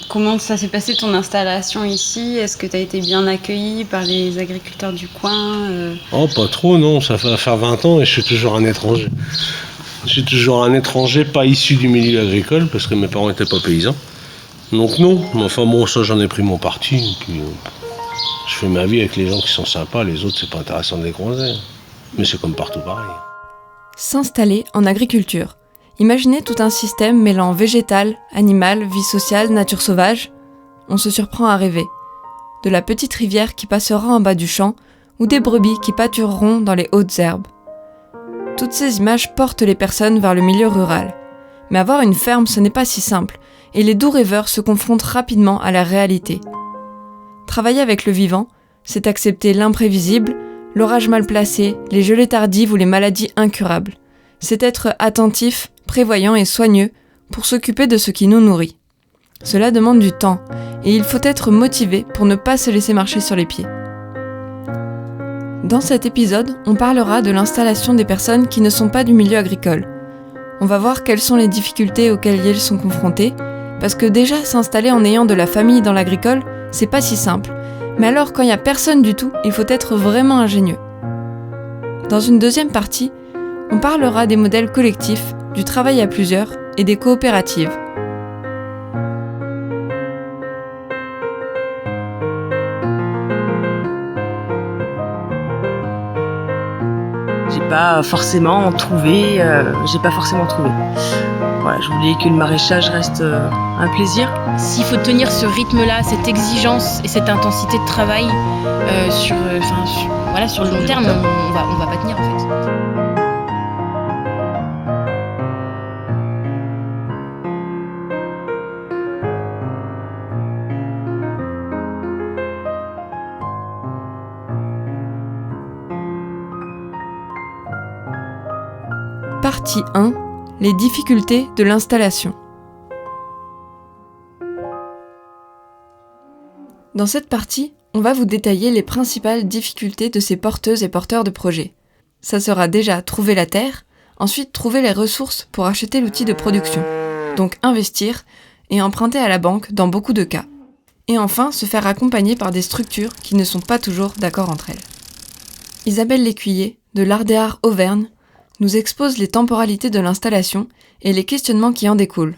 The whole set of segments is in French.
Comment ça s'est passé ton installation ici? Est-ce que tu as été bien accueilli par les agriculteurs du coin? Oh, pas trop, non, ça va faire 20 ans et je suis toujours un étranger. Je suis toujours un étranger pas issu du milieu agricole parce que mes parents n'étaient pas paysans. Donc non, mais enfin bon, ça j'en ai pris mon parti. Et puis, je fais ma vie avec les gens qui sont sympas, les autres c'est pas intéressant de les croiser. Mais c'est comme partout pareil. S'installer en agriculture. Imaginez tout un système mêlant végétal, animal, vie sociale, nature sauvage. On se surprend à rêver. De la petite rivière qui passera en bas du champ ou des brebis qui pâtureront dans les hautes herbes. Toutes ces images portent les personnes vers le milieu rural. Mais avoir une ferme, ce n'est pas si simple, et les doux rêveurs se confrontent rapidement à la réalité. Travailler avec le vivant, c'est accepter l'imprévisible, l'orage mal placé, les gelées tardives ou les maladies incurables. C'est être attentif, prévoyant et soigneux pour s'occuper de ce qui nous nourrit. Cela demande du temps, et il faut être motivé pour ne pas se laisser marcher sur les pieds. Dans cet épisode, on parlera de l'installation des personnes qui ne sont pas du milieu agricole. On va voir quelles sont les difficultés auxquelles ils sont confrontés, parce que déjà s'installer en ayant de la famille dans l'agricole, c'est pas si simple. Mais alors quand il n'y a personne du tout, il faut être vraiment ingénieux. Dans une deuxième partie, on parlera des modèles collectifs, du travail à plusieurs et des coopératives. J'ai pas forcément trouvé. Voilà, je voulais que le maraîchage reste un plaisir. S'il faut tenir ce rythme-là, cette exigence et cette intensité de travail sur le long terme, on va pas tenir en fait. Partie 1. Les difficultés de l'installation. Dans cette partie, on va vous détailler les principales difficultés de ces porteuses et porteurs de projets. Ça sera déjà trouver la terre, ensuite trouver les ressources pour acheter l'outil de production, donc investir et emprunter à la banque dans beaucoup de cas. Et enfin, se faire accompagner par des structures qui ne sont pas toujours d'accord entre elles. Isabelle Lécuyer, de l'Ardéar Auvergne, nous expose les temporalités de l'installation et les questionnements qui en découlent.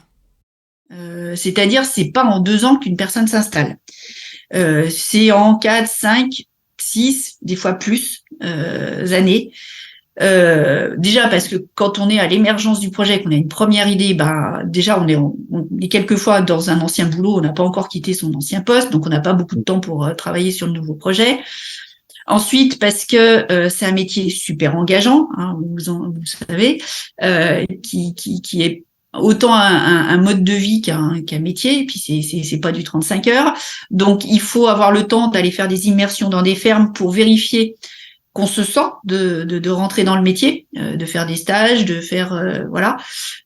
C'est-à-dire, c'est pas en 2 ans qu'une personne s'installe. C'est en 4, 5, 6, des fois plus années. Déjà parce que quand on est à l'émergence du projet, qu'on a une première idée, déjà on est quelquefois dans un ancien boulot, on n'a pas encore quitté son ancien poste, donc on n'a pas beaucoup de temps pour travailler sur le nouveau projet. Ensuite, parce que c'est un métier super engageant, hein, vous savez, qui est autant un mode de vie qu'un métier, et puis c'est pas du 35 heures. Donc, il faut avoir le temps d'aller faire des immersions dans des fermes pour vérifier qu'on se sent de rentrer dans le métier, de faire des stages, de faire voilà.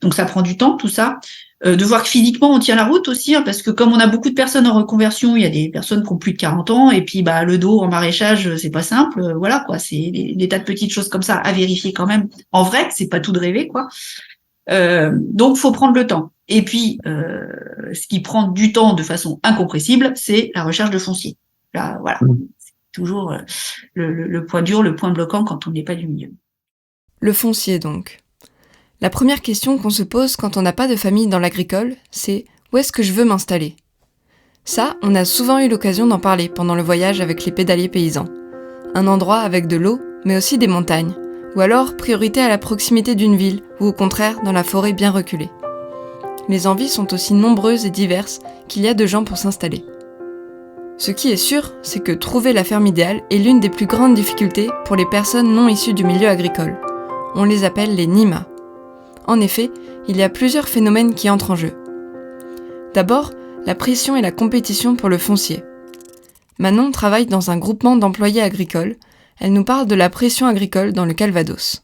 Donc, ça prend du temps, tout ça. De voir que physiquement on tient la route aussi, hein, parce que comme on a beaucoup de personnes en reconversion, il y a des personnes qui ont plus de 40 ans, et puis le dos en maraîchage, c'est pas simple, voilà quoi, c'est des tas de petites choses comme ça à vérifier quand même. En vrai, c'est pas tout de rêver quoi. Donc faut prendre le temps. Et puis ce qui prend du temps de façon incompressible, c'est la recherche de foncier. Là, voilà, c'est toujours le point dur, le point bloquant quand on n'est pas du milieu. Le foncier donc. La première question qu'on se pose quand on n'a pas de famille dans l'agricole, c'est « Où est-ce que je veux m'installer ?» Ça, on a souvent eu l'occasion d'en parler pendant le voyage avec les pédaliers paysans. Un endroit avec de l'eau, mais aussi des montagnes. Ou alors priorité à la proximité d'une ville, ou au contraire dans la forêt bien reculée. Les envies sont aussi nombreuses et diverses qu'il y a de gens pour s'installer. Ce qui est sûr, c'est que trouver la ferme idéale est l'une des plus grandes difficultés pour les personnes non issues du milieu agricole. On les appelle les NIMA. En effet, il y a plusieurs phénomènes qui entrent en jeu. D'abord, la pression et la compétition pour le foncier. Manon travaille dans un groupement d'employés agricoles. Elle nous parle de la pression agricole dans le Calvados.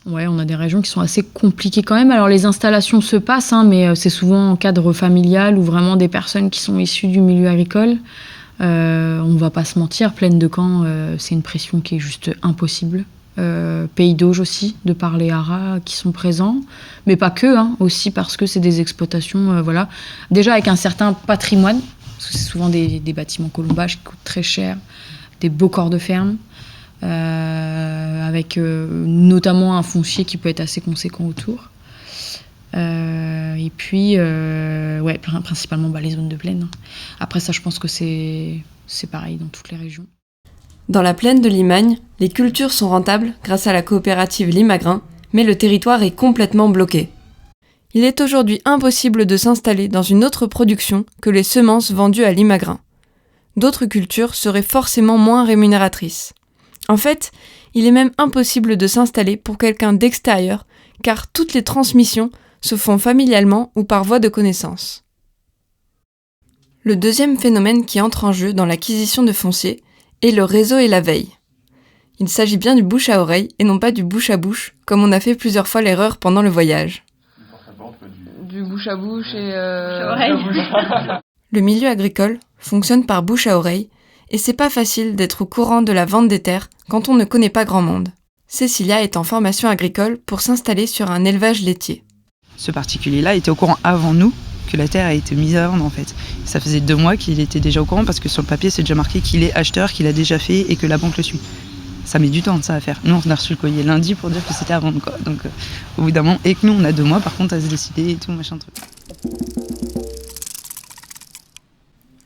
Ouais, on a des régions qui sont assez compliquées quand même. Alors les installations se passent, mais c'est souvent en cadre familial ou vraiment des personnes qui sont issues du milieu agricole. On va pas se mentir, Plaine de Caen, c'est une pression qui est juste impossible. Pays d'Auge aussi, de par les haras qui sont présents, mais pas que, hein, aussi parce que c'est des exploitations, voilà. Déjà avec un certain patrimoine, parce que c'est souvent des bâtiments colombages qui coûtent très cher, des beaux corps de ferme, avec notamment un foncier qui peut être assez conséquent autour. Et puis, principalement les zones de plaine. Après ça, je pense que c'est pareil dans toutes les régions. Dans la plaine de Limagne, les cultures sont rentables grâce à la coopérative Limagrin, mais le territoire est complètement bloqué. Il est aujourd'hui impossible de s'installer dans une autre production que les semences vendues à Limagrin. D'autres cultures seraient forcément moins rémunératrices. En fait, il est même impossible de s'installer pour quelqu'un d'extérieur, car toutes les transmissions se font familialement ou par voie de connaissance. Le deuxième phénomène qui entre en jeu dans l'acquisition de foncier est le réseau et la veille. Il s'agit bien du bouche à oreille et non pas du bouche à bouche, comme on a fait plusieurs fois l'erreur pendant le voyage. Du bouche à bouche et Le milieu agricole fonctionne par bouche à oreille et c'est pas facile d'être au courant de la vente des terres quand on ne connaît pas grand monde. Cécilia est en formation agricole pour s'installer sur un élevage laitier. Ce particulier-là était au courant avant nous que la terre a été mise à vendre en fait. Ça faisait 2 mois qu'il était déjà au courant parce que sur le papier c'est déjà marqué qu'il est acheteur, qu'il a déjà fait et que la banque le suit. Ça met du temps ça à faire. Nous on a reçu le courrier lundi pour dire que c'était à vendre quoi. Donc au bout d'un moment, et que nous on a 2 mois par contre à se décider et tout machin truc.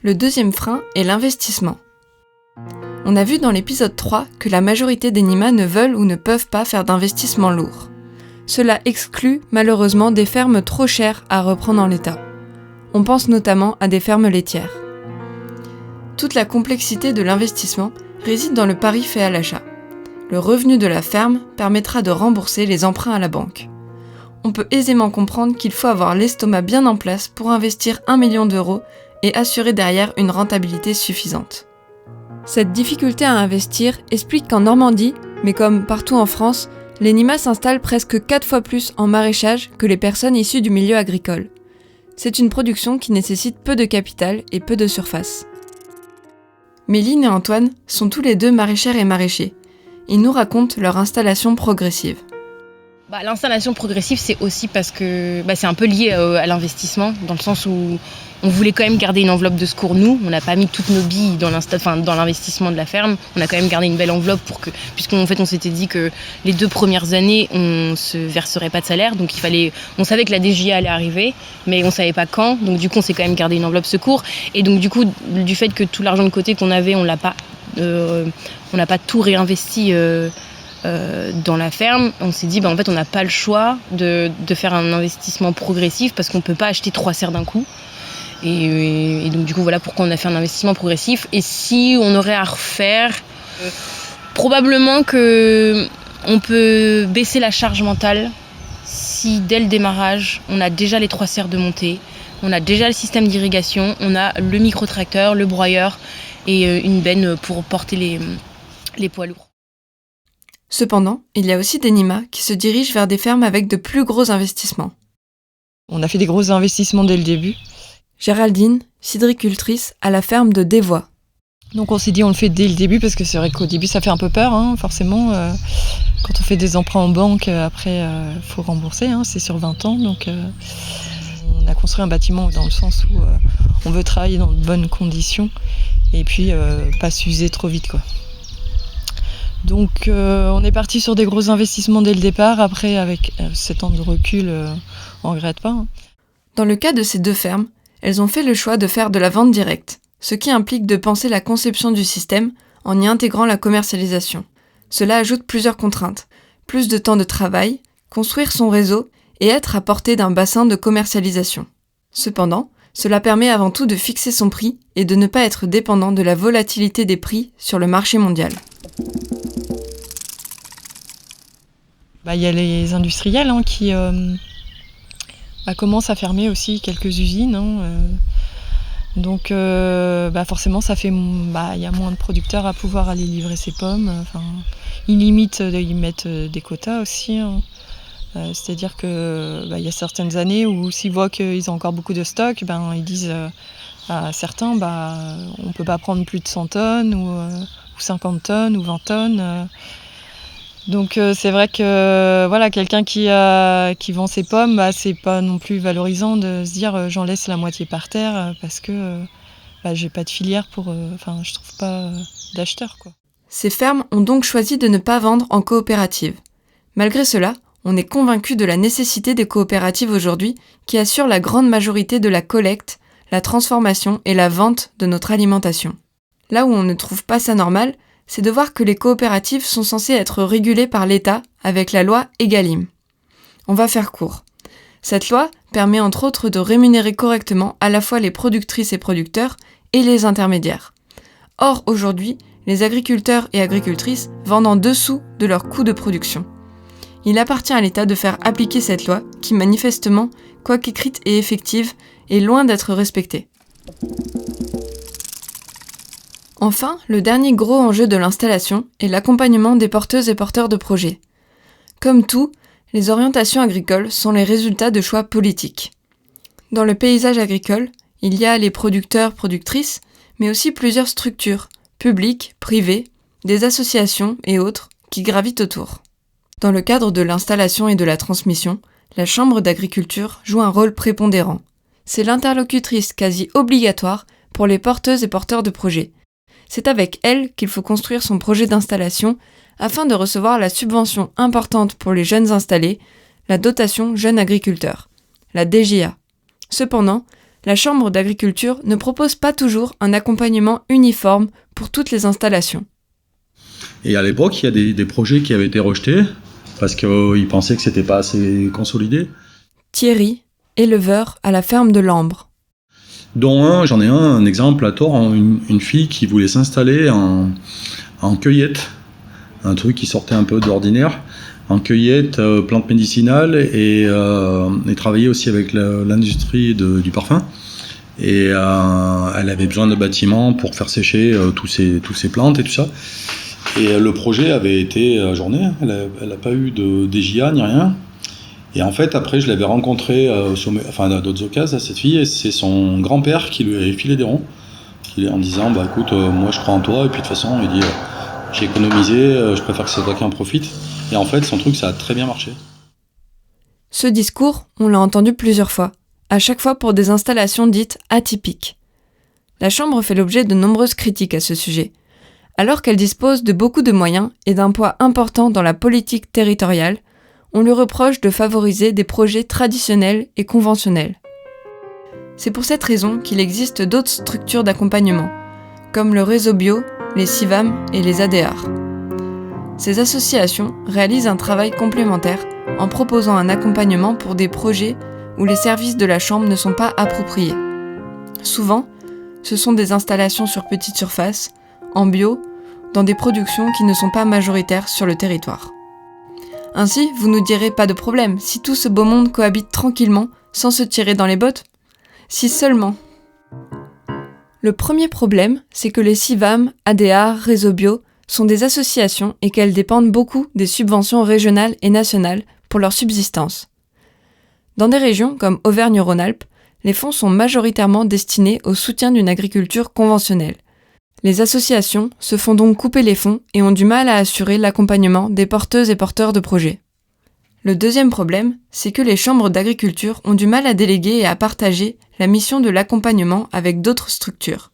Le deuxième frein est l'investissement. On a vu dans l'épisode 3 que la majorité des NIMA ne veulent ou ne peuvent pas faire d'investissement lourd. Cela exclut malheureusement des fermes trop chères à reprendre en l'état. On pense notamment à des fermes laitières. Toute la complexité de l'investissement réside dans le pari fait à l'achat. Le revenu de la ferme permettra de rembourser les emprunts à la banque. On peut aisément comprendre qu'il faut avoir l'estomac bien en place pour investir 1 million d'euros et assurer derrière une rentabilité suffisante. Cette difficulté à investir explique qu'en Normandie, mais comme partout en France, les NIMA s'installent presque 4 fois plus en maraîchage que les personnes issues du milieu agricole. C'est une production qui nécessite peu de capital et peu de surface. Méline et Antoine sont tous les deux maraîchères et maraîchers. Ils nous racontent leur installation progressive. L'installation progressive, c'est aussi parce que c'est un peu lié à l'investissement, dans le sens où on voulait quand même garder une enveloppe de secours, nous. On n'a pas mis toutes nos billes dans l'investissement de la ferme. On a quand même gardé une belle enveloppe puisqu'en fait, on s'était dit que les 2 premières années, on se verserait pas de salaire. Donc on savait que la DGA allait arriver, mais on savait pas quand. Donc du coup, on s'est quand même gardé une enveloppe secours. Et donc du coup, du fait que tout l'argent de côté qu'on avait, on n'a pas tout réinvesti dans la ferme, on s'est dit en fait on n'a pas le choix de faire un investissement progressif parce qu'on peut pas acheter 3 serres d'un coup et donc du coup voilà pourquoi on a fait un investissement progressif. Et si on aurait à refaire, probablement que on peut baisser la charge mentale si dès le démarrage on a déjà les 3 serres de montée, on a déjà le système d'irrigation, on a le micro-tracteur, le broyeur et une benne pour porter les poids lourds. Cependant, il y a aussi des NIMA qui se dirigent vers des fermes avec de plus gros investissements. On a fait des gros investissements dès le début. Géraldine, cidricultrice à la ferme de Desvois. Donc on s'est dit on le fait dès le début parce que c'est vrai qu'au début ça fait un peu peur, forcément. Quand on fait des emprunts en banque, après faut rembourser, c'est sur 20 ans. Donc on a construit un bâtiment dans le sens où on veut travailler dans de bonnes conditions et puis pas s'user trop vite quoi. Donc on est parti sur des gros investissements dès le départ. Après, avec 7 ans de recul, on ne regrette pas. Dans le cas de ces 2 fermes, elles ont fait le choix de faire de la vente directe, ce qui implique de penser la conception du système en y intégrant la commercialisation. Cela ajoute plusieurs contraintes. Plus de temps de travail, construire son réseau et être à portée d'un bassin de commercialisation. Cependant, cela permet avant tout de fixer son prix et de ne pas être dépendant de la volatilité des prix sur le marché mondial. Il y a les industriels qui commencent à fermer aussi quelques usines. Donc forcément ça fait il y a moins de producteurs à pouvoir aller livrer ses pommes. Ils mettent des quotas aussi. C'est-à-dire que y a certaines années où s'ils voient qu'ils ont encore beaucoup de stock, ils disent à certains on peut pas prendre plus de 100 tonnes ou 50 tonnes ou 20 tonnes. Donc c'est vrai que voilà, quelqu'un qui vend ses pommes, c'est pas non plus valorisant de se dire j'en laisse la moitié par terre parce que j'ai pas de filière pour... je trouve pas d'acheteurs, quoi. Ces fermes ont donc choisi de ne pas vendre en coopérative. Malgré cela, on est convaincu de la nécessité des coopératives aujourd'hui qui assurent la grande majorité de la collecte, la transformation et la vente de notre alimentation. Là où on ne trouve pas ça normal, c'est de voir que les coopératives sont censées être régulées par l'État avec la loi Egalim. On va faire court. Cette loi permet entre autres de rémunérer correctement à la fois les productrices et producteurs et les intermédiaires. Or, aujourd'hui, les agriculteurs et agricultrices vendent en dessous de leur coût de production. Il appartient à l'État de faire appliquer cette loi qui, manifestement, quoiqu'écrite et effective, est loin d'être respectée. Enfin, le dernier gros enjeu de l'installation est l'accompagnement des porteuses et porteurs de projets. Comme tout, les orientations agricoles sont les résultats de choix politiques. Dans le paysage agricole, il y a les producteurs-productrices, mais aussi plusieurs structures, publiques, privées, des associations et autres, qui gravitent autour. Dans le cadre de l'installation et de la transmission, la Chambre d'agriculture joue un rôle prépondérant. C'est l'interlocutrice quasi obligatoire pour les porteuses et porteurs de projets. C'est avec elle qu'il faut construire son projet d'installation afin de recevoir la subvention importante pour les jeunes installés, la dotation Jeunes Agriculteurs, la DJA. Cependant, la Chambre d'agriculture ne propose pas toujours un accompagnement uniforme pour toutes les installations. Et à l'époque, il y a des projets qui avaient été rejetés parce qu'ils pensaient que c'était pas assez consolidé. Thierry, éleveur à la ferme de l'Ambre. Dont j'en ai un exemple à tort, une fille qui voulait s'installer en cueillette, un truc qui sortait un peu de l'ordinaire, en cueillette, plantes médicinales et travailler aussi avec l'industrie du parfum. Et elle avait besoin de bâtiments pour faire sécher tous ces plantes et tout ça. Et le projet avait été ajourné, elle n'a pas eu de DJA ni rien. Et en fait, après, je l'avais rencontrée à d'autres occasions, cette fille, et c'est son grand-père qui lui avait filé des ronds, en disant écoute, moi je crois en toi, et puis de toute façon, il dit j'ai économisé, je préfère que c'est toi qui en profite. Et en fait, son truc, ça a très bien marché. Ce discours, on l'a entendu plusieurs fois, à chaque fois pour des installations dites atypiques. La Chambre fait l'objet de nombreuses critiques à ce sujet. Alors qu'elle dispose de beaucoup de moyens et d'un poids important dans la politique territoriale, on lui reproche de favoriser des projets traditionnels et conventionnels. C'est pour cette raison qu'il existe d'autres structures d'accompagnement, comme le réseau bio, les CIVAM et les ADR. Ces associations réalisent un travail complémentaire en proposant un accompagnement pour des projets où les services de la Chambre ne sont pas appropriés. Souvent, ce sont des installations sur petite surface, en bio, dans des productions qui ne sont pas majoritaires sur le territoire. Ainsi, vous nous direz pas de problème, si tout ce beau monde cohabite tranquillement, sans se tirer dans les bottes. Si seulement. Le premier problème, c'est que les CIVAM, ADA, Réseau Bio sont des associations et qu'elles dépendent beaucoup des subventions régionales et nationales pour leur subsistance. Dans des régions comme Auvergne-Rhône-Alpes, les fonds sont majoritairement destinés au soutien d'une agriculture conventionnelle. Les associations se font donc couper les fonds et ont du mal à assurer l'accompagnement des porteuses et porteurs de projets. Le deuxième problème, c'est que les chambres d'agriculture ont du mal à déléguer et à partager la mission de l'accompagnement avec d'autres structures.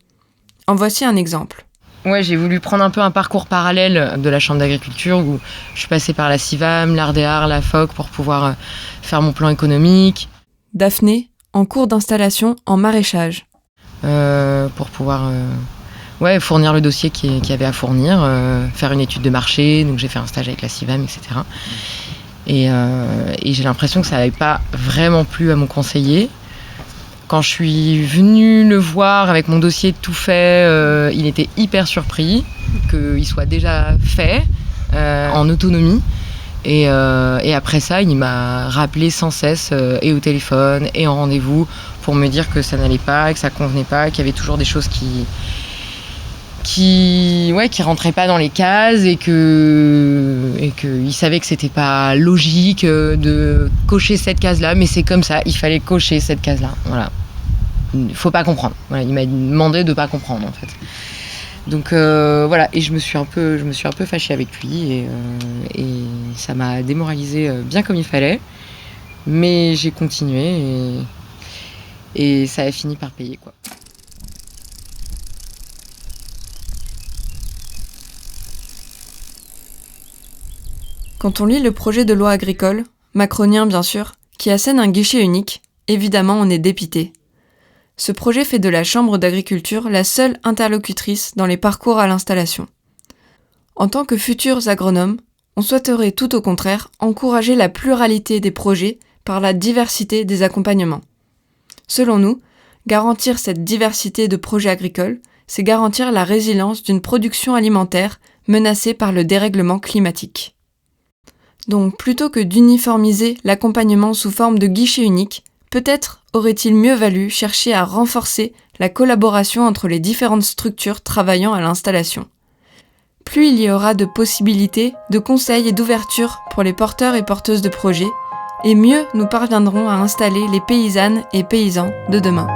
En voici un exemple. Ouais, j'ai voulu prendre un peu un parcours parallèle de la chambre d'agriculture où je suis passée par la CIVAM, l'ARDEAR, la FOC pour pouvoir faire mon plan économique. Daphné, en cours d'installation en maraîchage. Pour pouvoir fournir le dossier qu'il y avait à fournir, faire une étude de marché, donc j'ai fait un stage avec la CIVAM, etc. Et j'ai l'impression que ça n'avait pas vraiment plu à mon conseiller. Quand je suis venue le voir avec mon dossier tout fait, il était hyper surpris qu'il soit déjà fait, en autonomie. Et après ça, il m'a rappelé sans cesse, et au téléphone, et en rendez-vous, pour me dire que ça n'allait pas, que ça convenait pas, qu'il y avait toujours des choses qui rentraient pas dans les cases et qu'il savait que c'était pas logique de cocher cette case-là, mais c'est comme ça, il fallait cocher cette case-là. Voilà. Faut pas comprendre. Voilà, il m'a demandé de pas comprendre en fait. Donc voilà, et je me suis un peu fâchée avec lui et ça m'a démoralisée bien comme il fallait. Mais j'ai continué et ça a fini par payer, quoi. Quand on lit le projet de loi agricole, macronien bien sûr, qui assène un guichet unique, évidemment on est dépité. Ce projet fait de la Chambre d'agriculture la seule interlocutrice dans les parcours à l'installation. En tant que futurs agronomes, on souhaiterait tout au contraire encourager la pluralité des projets par la diversité des accompagnements. Selon nous, garantir cette diversité de projets agricoles, c'est garantir la résilience d'une production alimentaire menacée par le dérèglement climatique. Donc, plutôt que d'uniformiser l'accompagnement sous forme de guichet unique, peut-être aurait-il mieux valu chercher à renforcer la collaboration entre les différentes structures travaillant à l'installation. Plus il y aura de possibilités, de conseils et d'ouverture pour les porteurs et porteuses de projets, et mieux nous parviendrons à installer les paysannes et paysans de demain.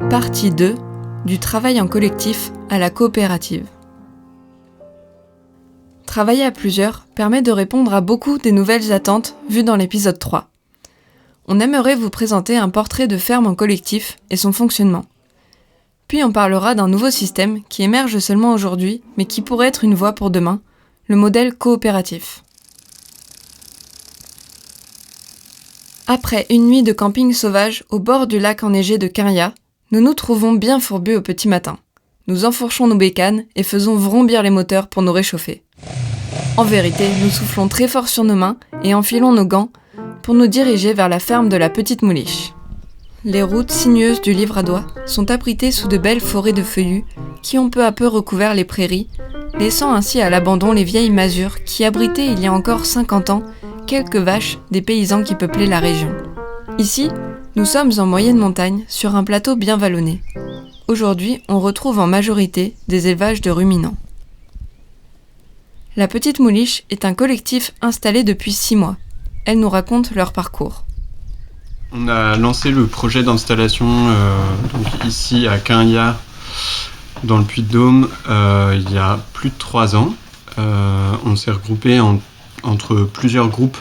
Partie 2, du travail en collectif à la coopérative. Travailler à plusieurs permet de répondre à beaucoup des nouvelles attentes vues dans l'épisode 3. On aimerait vous présenter un portrait de ferme en collectif et son fonctionnement. Puis on parlera d'un nouveau système qui émerge seulement aujourd'hui, mais qui pourrait être une voie pour demain, le modèle coopératif. Après une nuit de camping sauvage au bord du lac enneigé de Quinriat, nous nous trouvons bien fourbus au petit matin. Nous enfourchons nos bécanes et faisons vrombir les moteurs pour nous réchauffer. En vérité, nous soufflons très fort sur nos mains et enfilons nos gants pour nous diriger vers la ferme de la Petite Mouliche. Les routes sinueuses du Livradois sont abritées sous de belles forêts de feuillus qui ont peu à peu recouvert les prairies, laissant ainsi à l'abandon les vieilles masures qui abritaient il y a encore 50 ans quelques vaches des paysans qui peuplaient la région. Ici, nous sommes en moyenne montagne, sur un plateau bien vallonné. Aujourd'hui, on retrouve en majorité des élevages de ruminants. La Petite Mouliche est un collectif installé depuis 6 mois. Elle nous raconte leur parcours. On a lancé le projet d'installation donc ici à Quinriat, dans le Puy-de-Dôme, il y a plus de 3 ans. On s'est regroupé entre plusieurs groupes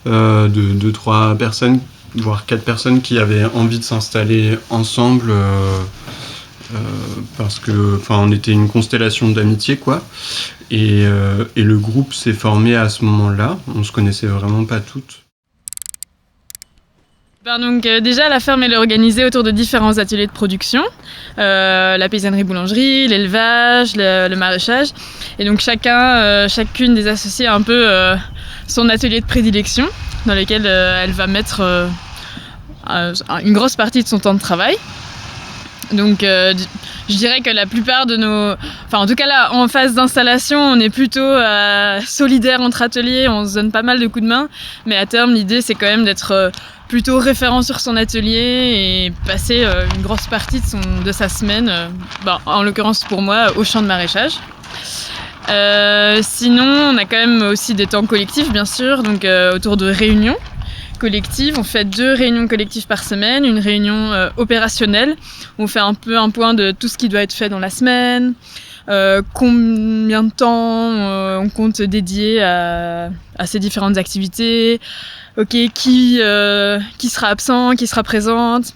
de 3 personnes, voire 4 personnes qui avaient envie de s'installer ensemble parce que on était une constellation d'amitié quoi. Et le groupe s'est formé à ce moment-là. On se connaissait vraiment pas toutes. Donc déjà la ferme elle est organisée autour de différents ateliers de production, la paysannerie boulangerie, l'élevage, le maraîchage, et donc chacune des associées a un peu son atelier de prédilection dans lequel elle va mettre une grosse partie de son temps de travail. Donc je dirais que la plupart de nos... en tout cas là, en phase d'installation, on est plutôt solidaires entre ateliers, on se donne pas mal de coups de main, mais à terme l'idée c'est quand même d'être plutôt référent sur son atelier et passer une grosse partie de sa semaine, en l'occurrence pour moi, au champ de maraîchage. Sinon, on a quand même aussi des temps collectifs, bien sûr, donc autour de réunions collectives. On fait 2 réunions collectives par semaine, une réunion opérationnelle. On fait un peu un point de tout ce qui doit être fait dans la semaine, combien de temps on compte dédier à ces différentes activités, qui sera absent, qui sera présente.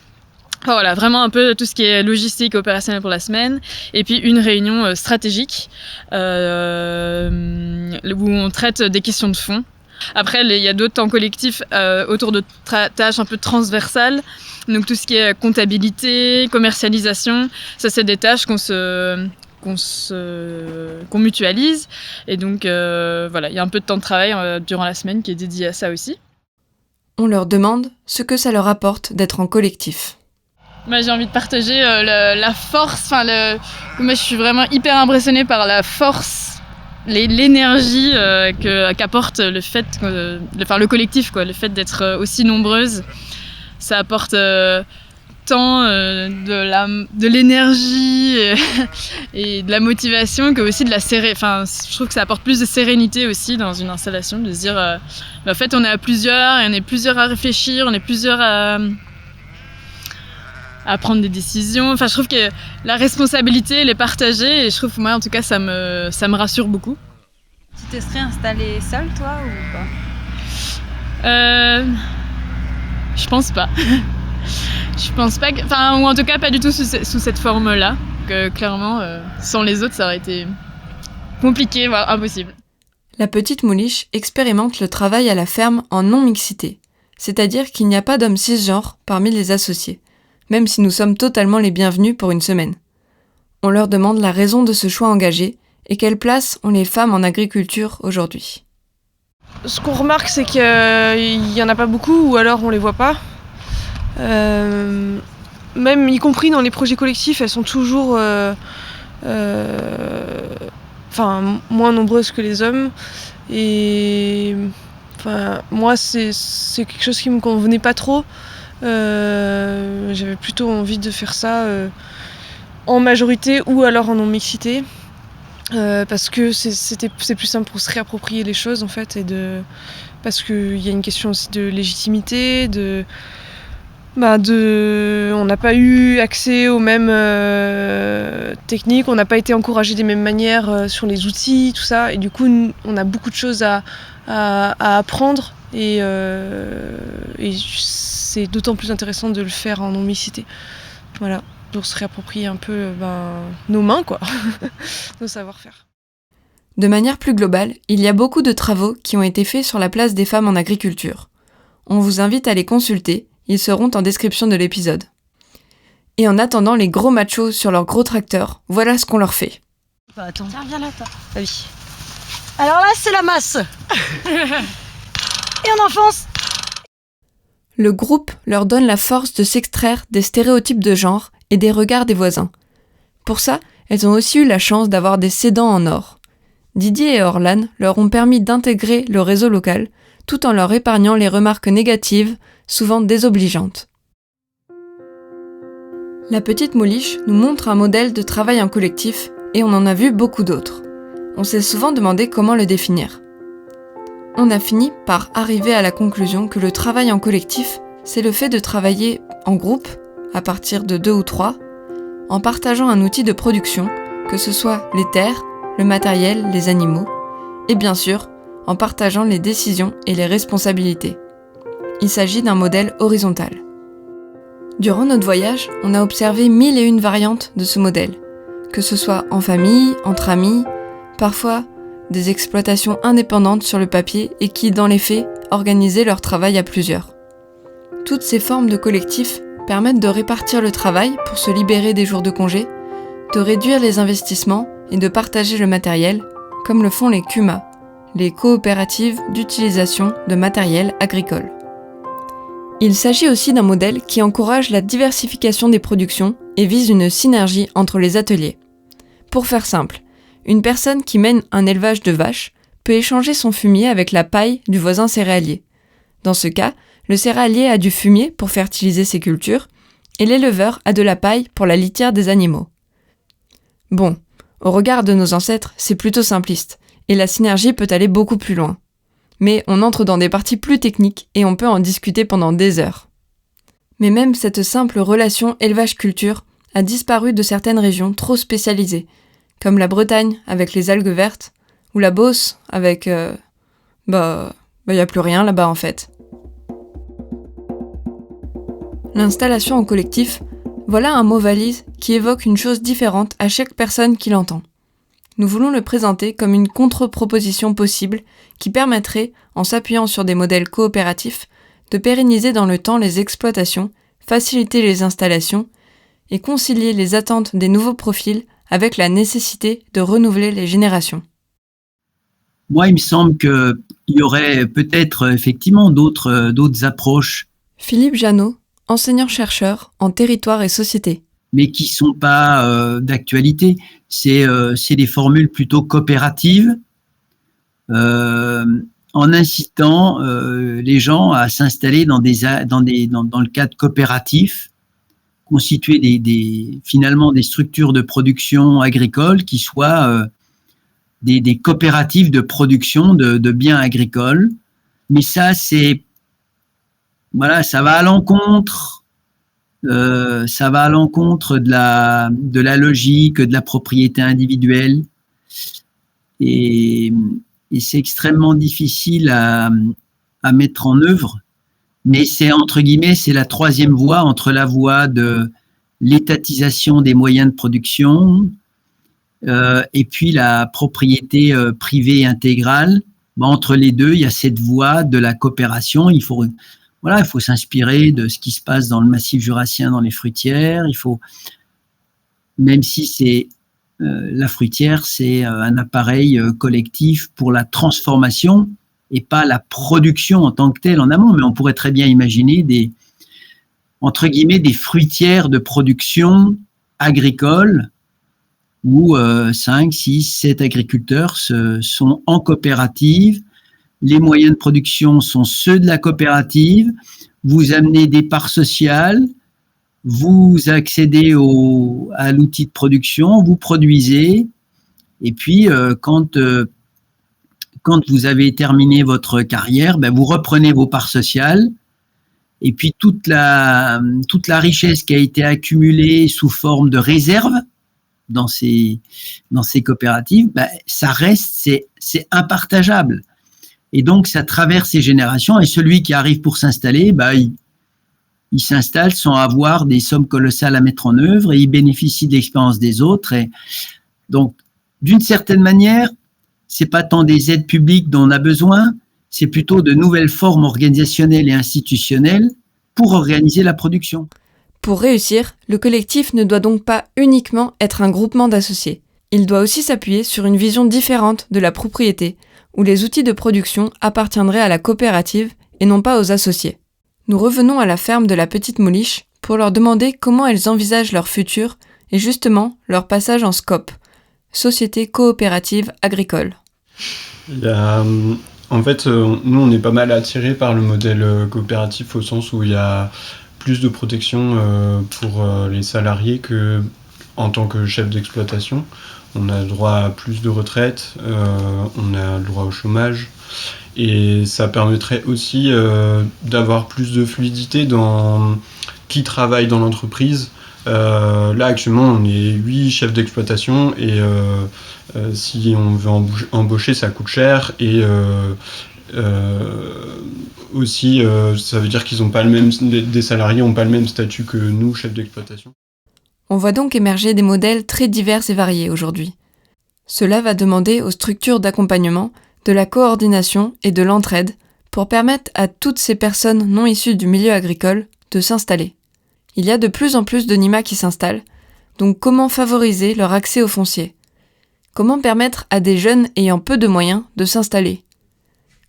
Voilà, vraiment un peu tout ce qui est logistique et opérationnel pour la semaine. Et puis une réunion stratégique où on traite des questions de fond. Après, il y a d'autres temps collectifs autour de tâches un peu transversales. Donc tout ce qui est comptabilité, commercialisation, ça c'est des tâches qu'on mutualise. Et donc voilà, il y a un peu de temps de travail durant la semaine qui est dédié à ça aussi. On leur demande ce que ça leur apporte d'être en collectif. Moi, j'ai envie de partager la force. Moi, je suis vraiment hyper impressionnée par la force, l'énergie qu'apporte le fait, le collectif, quoi, le fait d'être aussi nombreuses. Ça apporte tant de l'énergie et de la motivation que aussi de la je trouve que ça apporte plus de sérénité aussi dans une installation, de se dire en fait on est à plusieurs et on est plusieurs à réfléchir, on est plusieurs à prendre des décisions. Enfin, je trouve que la responsabilité, elle est partagée et je trouve que moi, en tout cas, ça me rassure beaucoup. Tu te serais installée seule, toi, ou pas? Je pense pas. Je pense pas ou en tout cas, pas du tout sous cette forme-là. Clairement, sans les autres, ça aurait été compliqué, voire impossible. La petite Mouliche expérimente le travail à la ferme en non-mixité, c'est-à-dire qu'il n'y a pas d'hommes cisgenres parmi les associés, même si nous sommes totalement les bienvenus pour une semaine. On leur demande la raison de ce choix engagé et quelle place ont les femmes en agriculture aujourd'hui. Ce qu'on remarque, c'est qu'il n'y en a pas beaucoup, ou alors on les voit pas. Même y compris dans les projets collectifs, elles sont toujours moins nombreuses que les hommes. Et moi, c'est quelque chose qui me convenait pas trop. J'avais plutôt envie de faire ça en majorité ou alors en non-mixité, parce que c'est plus simple pour se réapproprier les choses en fait, parce qu'il y a une question aussi de légitimité, on n'a pas eu accès aux mêmes techniques, on n'a pas été encouragé des mêmes manières sur les outils, tout ça, et du coup on a beaucoup de choses à apprendre. Et c'est d'autant plus intéressant de le faire en non-mixité. Voilà, pour se réapproprier un peu nos mains, quoi, nos savoir-faire. De manière plus globale, il y a beaucoup de travaux qui ont été faits sur la place des femmes en agriculture. On vous invite à les consulter, ils seront en description de l'épisode. Et en attendant les gros machos sur leurs gros tracteurs, voilà ce qu'on leur fait. Attends. Tiens, viens là, toi. Ah oui. Alors là, c'est la masse. Et on enfonce. Le groupe leur donne la force de s'extraire des stéréotypes de genre et des regards des voisins. Pour ça, elles ont aussi eu la chance d'avoir des cédants en or. Didier et Orlan leur ont permis d'intégrer le réseau local, tout en leur épargnant les remarques négatives, souvent désobligeantes. La petite Mouliche nous montre un modèle de travail en collectif et on en a vu beaucoup d'autres. On s'est souvent demandé comment le définir. On a fini par arriver à la conclusion que le travail en collectif, c'est le fait de travailler en groupe, à partir de 2 ou 3, en partageant un outil de production, que ce soit les terres, le matériel, les animaux, et bien sûr, en partageant les décisions et les responsabilités. Il s'agit d'un modèle horizontal. Durant notre voyage, on a observé 1001 variantes de ce modèle, que ce soit en famille, entre amis, parfois des exploitations indépendantes sur le papier et qui, dans les faits, organisaient leur travail à plusieurs. Toutes ces formes de collectifs permettent de répartir le travail pour se libérer des jours de congé, de réduire les investissements et de partager le matériel, comme le font les CUMA, les coopératives d'utilisation de matériel agricole. Il s'agit aussi d'un modèle qui encourage la diversification des productions et vise une synergie entre les ateliers. Pour faire simple, une personne qui mène un élevage de vaches peut échanger son fumier avec la paille du voisin céréalier. Dans ce cas, le céréalier a du fumier pour fertiliser ses cultures et l'éleveur a de la paille pour la litière des animaux. Bon, au regard de nos ancêtres, c'est plutôt simpliste et la synergie peut aller beaucoup plus loin. Mais on entre dans des parties plus techniques et on peut en discuter pendant des heures. Mais même cette simple relation élevage-culture a disparu de certaines régions trop spécialisées, comme la Bretagne avec les algues vertes, ou la Beauce avec... y a plus rien là-bas en fait. L'installation en collectif, voilà un mot valise qui évoque une chose différente à chaque personne qui l'entend. Nous voulons le présenter comme une contre-proposition possible qui permettrait, en s'appuyant sur des modèles coopératifs, de pérenniser dans le temps les exploitations, faciliter les installations et concilier les attentes des nouveaux profils avec la nécessité de renouveler les générations. Moi, il me semble qu'il y aurait peut-être effectivement d'autres approches. Philippe Janot, enseignant-chercheur en territoire et société. Mais qui ne sont pas d'actualité. C'est des formules plutôt coopératives, en incitant les gens à s'installer dans le cadre coopératif, constituer finalement des structures de production agricole qui soient des coopératives de production de biens agricoles. Mais ça, ça va à l'encontre. Ça va à l'encontre de la logique de la propriété individuelle et c'est extrêmement difficile à mettre en œuvre, mais c'est entre guillemets, c'est la troisième voie entre la voie de l'étatisation des moyens de production et puis la propriété privée intégrale. Entre les deux, il y a cette voie de la coopération. Il faut s'inspirer de ce qui se passe dans le massif jurassien, dans les fruitières. Même si la fruitière, c'est un appareil collectif pour la transformation et pas la production en tant que telle en amont. Mais on pourrait très bien imaginer des fruitières de production agricole où 5, 6, 7 agriculteurs sont en coopérative. Les moyens de production sont ceux de la coopérative. Vous amenez des parts sociales, vous accédez à l'outil de production, vous produisez, et puis quand vous avez terminé votre carrière, vous reprenez vos parts sociales, et puis toute la richesse qui a été accumulée sous forme de réserve dans ces coopératives, ça reste, c'est impartageable. Et donc, ça traverse les générations. Et celui qui arrive pour s'installer, il s'installe sans avoir des sommes colossales à mettre en œuvre et il bénéficie de l'expérience des autres. Et donc, d'une certaine manière, c'est pas tant des aides publiques dont on a besoin, c'est plutôt de nouvelles formes organisationnelles et institutionnelles pour organiser la production. Pour réussir, le collectif ne doit donc pas uniquement être un groupement d'associés. Il doit aussi s'appuyer sur une vision différente de la propriété, où les outils de production appartiendraient à la coopérative et non pas aux associés. Nous revenons à la ferme de la Petite Mouliche pour leur demander comment elles envisagent leur futur et justement leur passage en SCOP, Société Coopérative Agricole. En fait, nous on est pas mal attirés par le modèle coopératif au sens où il y a plus de protection pour les salariés que en tant que chef d'exploitation. On a le droit à plus de retraite, on a le droit au chômage et ça permettrait aussi d'avoir plus de fluidité dans qui travaille dans l'entreprise. Là actuellement on est 8 chefs d'exploitation et si on veut embaucher ça coûte cher et aussi ça veut dire qu'ils ont pas des salariés n'ont pas le même statut que nous chefs d'exploitation. On voit donc émerger des modèles très divers et variés aujourd'hui. Cela va demander aux structures d'accompagnement, de la coordination et de l'entraide pour permettre à toutes ces personnes non issues du milieu agricole de s'installer. Il y a de plus en plus de NIMA qui s'installent, donc comment favoriser leur accès au foncier ? Comment permettre à des jeunes ayant peu de moyens de s'installer ?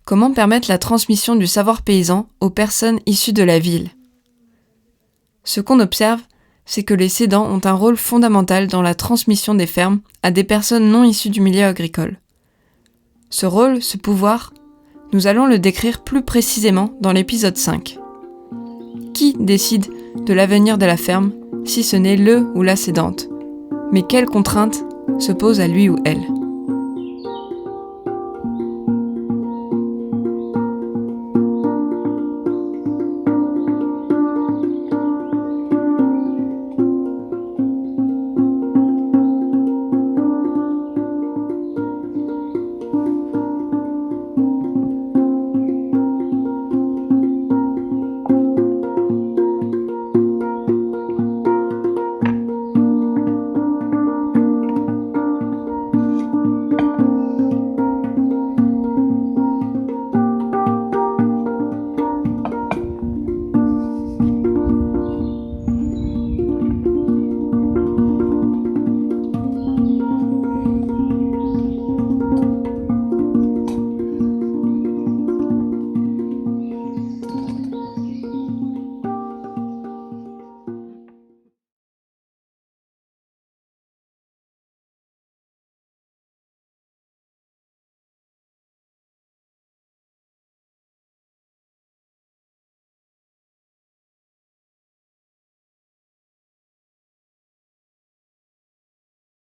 Comment permettre la transmission du savoir paysan aux personnes issues de la ville ? Ce qu'on observe, c'est que les cédants ont un rôle fondamental dans la transmission des fermes à des personnes non issues du milieu agricole. Ce rôle, ce pouvoir, nous allons le décrire plus précisément dans l'épisode 5. Qui décide de l'avenir de la ferme, si ce n'est le ou la cédante ? Mais quelles contraintes se posent à lui ou elle ?